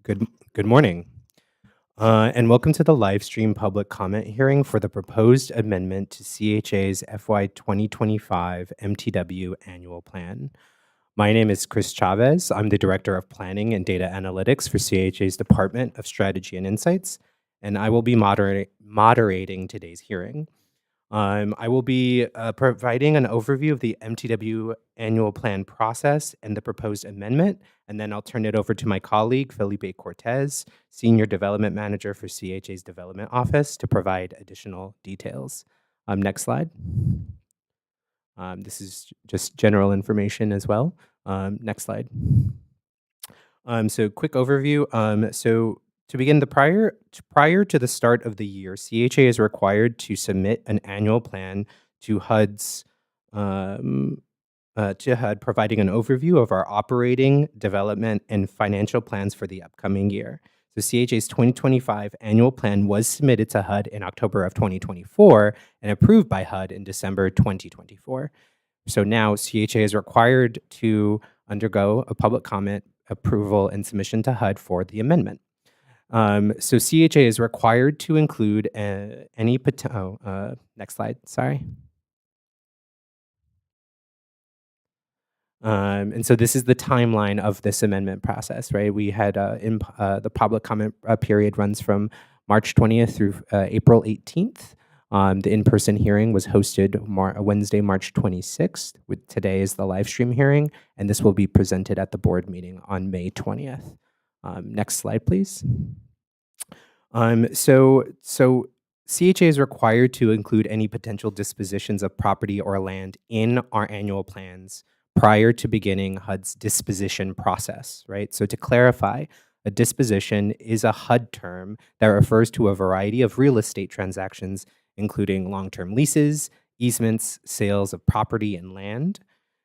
Good morning, and welcome to the live stream public comment hearing for the proposed amendment to CHA's FY 2025 MTW Annual Plan. My name is Chris Chavez. I'm the Director of Planning and Data Analytics for CHA's Department of Strategy and Insights, and I will be moderating today's hearing. I will be providing an overview of the MTW annual plan process and the proposed amendment, and then I'll turn it over to my colleague, Felipe Cortez, Senior Development Manager for CHA's Development Office, to provide additional details. Next slide. This is just general information as well. Next slide. So quick overview. So to begin, prior to the start of the year, CHA is required to submit an annual plan to HUD's to HUD, providing an overview of our operating, development, and financial plans for the upcoming year. So CHA's 2025 annual plan was submitted to HUD in October of 2024 and approved by HUD in December 2024. So now CHA is required to undergo a public comment, approval, and submission to HUD for the amendment. So CHA is required to include any next slide, sorry. And so this is the timeline of this amendment process, right? We had the public comment period runs from March 20th through April 18th. The in-person hearing was hosted Wednesday, March 26th. Today is the live stream hearing, and this will be presented at the board meeting on May 20th. Next slide, please. So CHA is required to include any potential dispositions of property or land in our annual plans prior to beginning HUD's disposition process, right? So to clarify, a disposition is a HUD term that refers to a variety of real estate transactions, including long-term leases, easements, sales of property and land.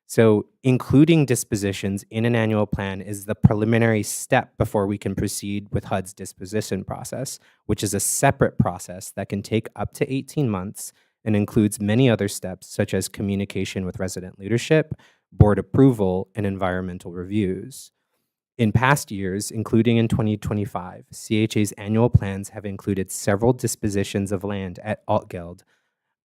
So including dispositions in an annual plan is the preliminary step before we can proceed with HUD's disposition process, which is a separate process that can take up to 18 months and includes many other steps, such as communication with resident leadership, board approval, and environmental reviews. In past years, including in 2025, CHA's annual plans have included several dispositions of land at Altgeld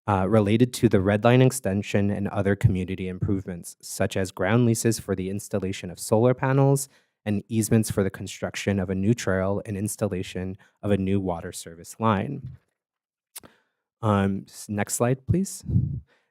related to the Red Line extension and other community improvements, such as ground leases for the installation of solar panels and easements for the construction of a new trail and installation of a new water service line. Next slide, please.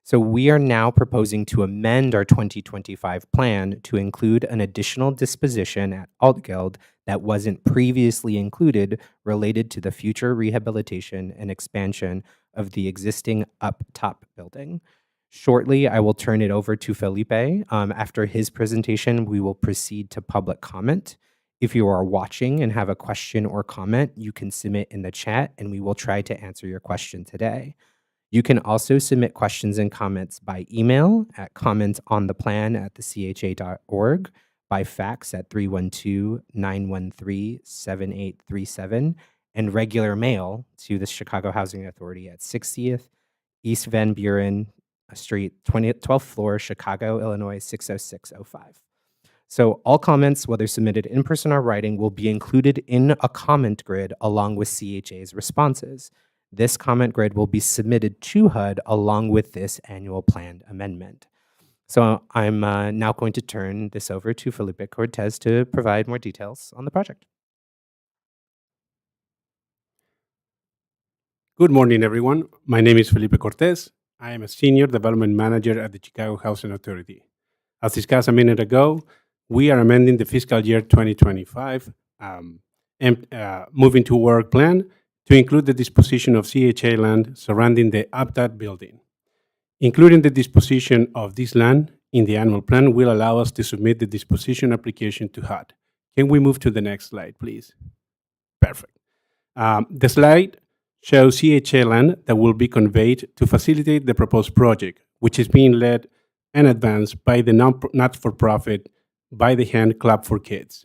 So we are now proposing to amend our 2025 plan to include an additional disposition at Altgeld that wasn't previously included related to the future rehabilitation and expansion of the existing up-top building. Shortly, I will turn it over to Felipe. After his presentation, we will proceed to public comment. If you are watching and have a question or comment, you can submit in the chat and we will try to answer your question today. You can also submit questions and comments by email at commentsontheplan@thech.org, by fax at 312-913-7837, and regular mail to the Chicago Housing Authority at 60th East Van Buren Street, 12th floor, Chicago, Illinois, 60605. So all comments, whether submitted in person or writing, will be included in a comment grid along with CHA's responses. This comment grid will be submitted to HUD along with this annual plan amendment. So I'm now going to turn this over to Felipe Cortez to provide more details on the project. Good morning, everyone. My name is Felipe Cortez. I am a Senior Development Manager at the Chicago Housing Authority. As discussed a minute ago, we are amending the fiscal year 2025 moving to work plan to include the disposition of CHA land surrounding the UPTAT building. Including the disposition of this land in the annual plan will allow us to submit the disposition application to HUD. Can we move to the next slide, please? Perfect. The slide shows CHA land that will be conveyed to facilitate the proposed project, which is being led and advanced by the not-for-profit By the Hand Club for Kids.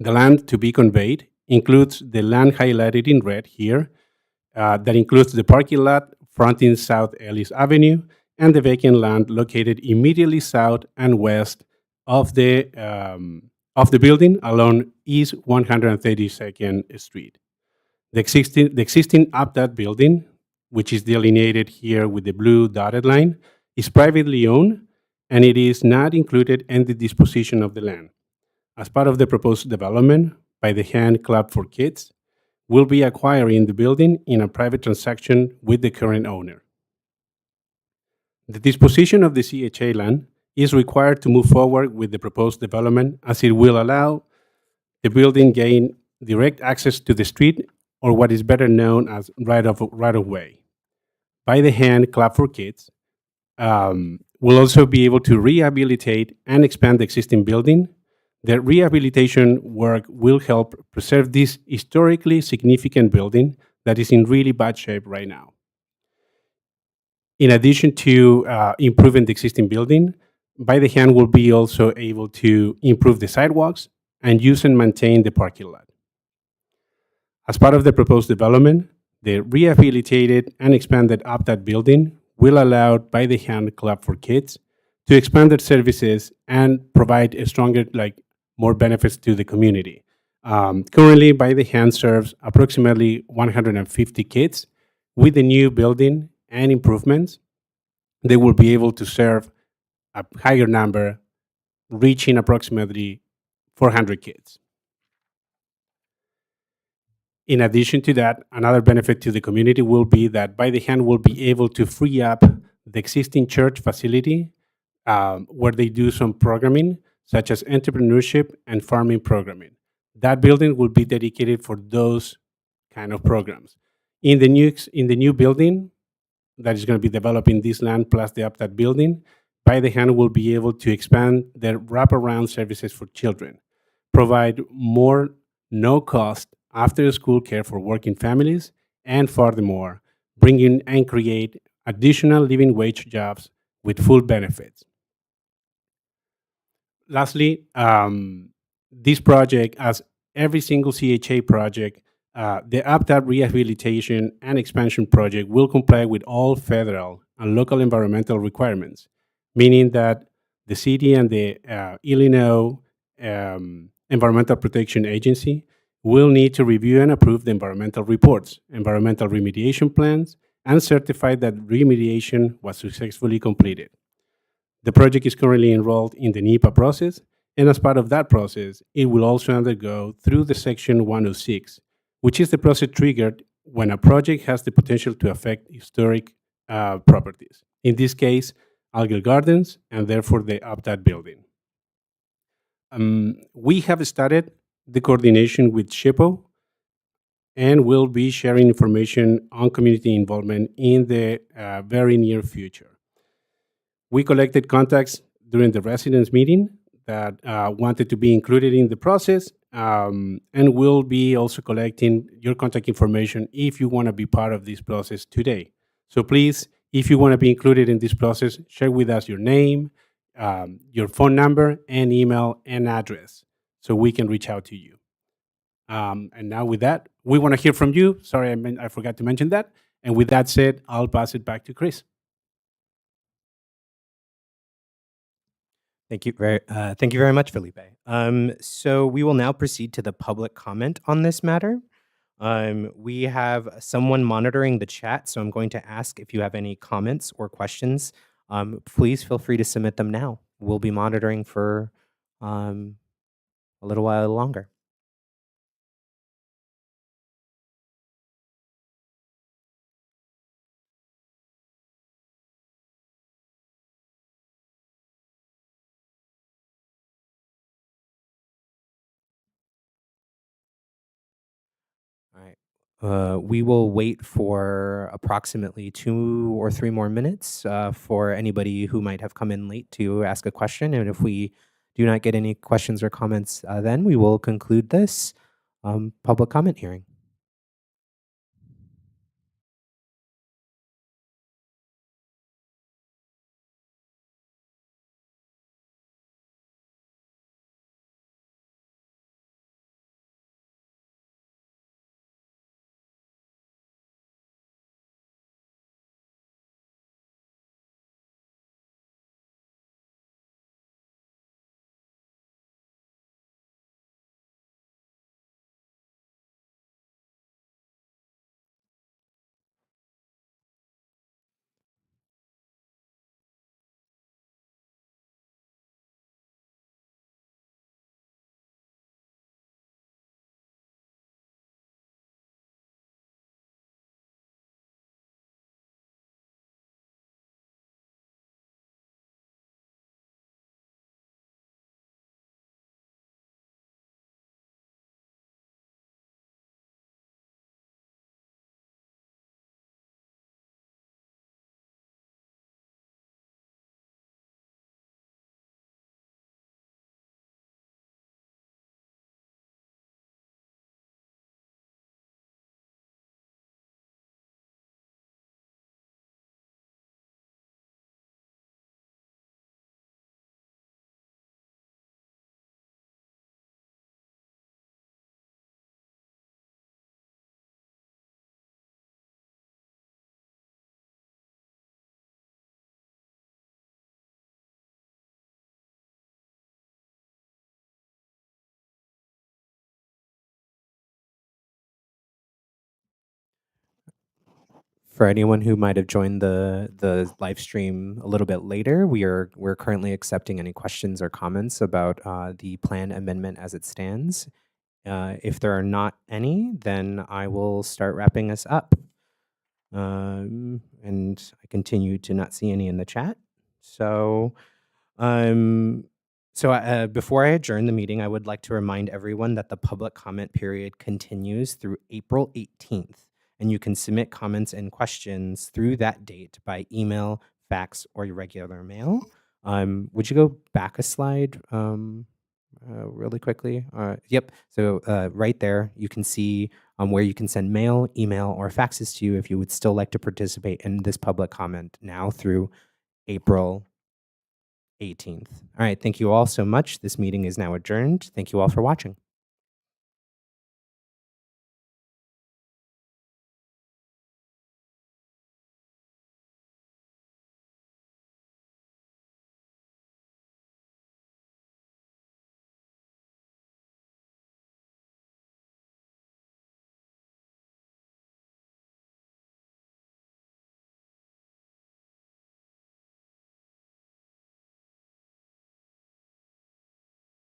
The land to be conveyed includes the land highlighted in red here, that includes the parking lot fronting South Ellis Avenue and the vacant land located immediately south and west of the of the building along East 132nd Street. The existing APTAT building, which is delineated here with the blue dotted line, is privately owned and it is not included in the disposition of the land. As part of the proposed development by the Hand Club for Kids, will be acquiring the building in a private transaction with the current owner. The disposition of the CHA land is required to move forward with the proposed development as it will allow the building gain direct access to the street or what is better known as right of way. By the Hand Club for Kids will also be able to rehabilitate and expand the existing building. The rehabilitation work will help preserve this historically significant building that is in really bad shape right now. In addition to improving the existing building, By the Hand will be also able to improve the sidewalks and use and maintain the parking lot. As part of the proposed development, the rehabilitated and expanded APTAT building will allow By the Hand Club for Kids to expand their services and provide a stronger, more benefits to the community. Currently, By the Hand serves approximately 150 kids. With the new building and improvements, they will be able to serve a higher number, reaching approximately 400 kids. In addition to that, another benefit to the community will be that By the Hand will be able to free up the existing church facility where they do some programming, such as entrepreneurship and farming programming. That building will be dedicated for those kind of programs. In the new building that is going to be developed in this land plus the UPTAT building, By the Hand will be able to expand their wraparound services for children, provide more no-cost after-school care for working families, and furthermore, bring in and create additional living wage jobs with full benefits. Lastly, this project, as every single CHA project, the APTAP rehabilitation and expansion project will comply with all federal and local environmental requirements, meaning that the city and the Illinois Environmental Protection Agency will need to review and approve the environmental reports, environmental remediation plans, and certify that remediation was successfully completed. The project is currently enrolled in the NEPA process, and as part of that process, it will also undergo through the Section 106, which is the process triggered when a project has the potential to affect historic properties. In this case, Algal Gardens, and therefore the APTAT building. We have started the coordination with SHPO and will be sharing information on community involvement in the very near future. We collected contacts during the residents meeting that wanted to be included in the process, and we'll be also collecting your contact information if you want to be part of this process today. So please, if you want to be included in this process, share with us your name, your phone number, and email and address so we can reach out to you. And now with that, we want to hear from you. Sorry, I forgot to mention that. And with that said, I'll pass it back to Chris. Thank you very much, Felipe. So we will now proceed to the public comment on this matter. We have someone monitoring the chat, so I'm going to ask if you have any comments or questions. Please feel free to submit them now. We'll be monitoring for a little while longer. All right. We will wait for approximately 2 or 3 more minutes for anybody who might have come in late to ask a question. And if we do not get any questions or comments, then we will conclude this public comment hearing. For anyone who might have joined the live stream a little bit later, we're currently accepting any questions or comments about the plan amendment as it stands. If there are not any, then I will start wrapping us up. And I continue to not see any in the chat. So, before I adjourn the meeting, I would like to remind everyone that the public comment period continues through April 18th, and you can submit comments and questions through that date by email, fax, or your regular mail. Would you go back a slide really quickly? Yep. So right there, you can see where you can send mail, email, or faxes to you if you would still like to participate in this public comment now through April 18th. All right. Thank you all so much. This meeting is now adjourned. Thank you all for watching.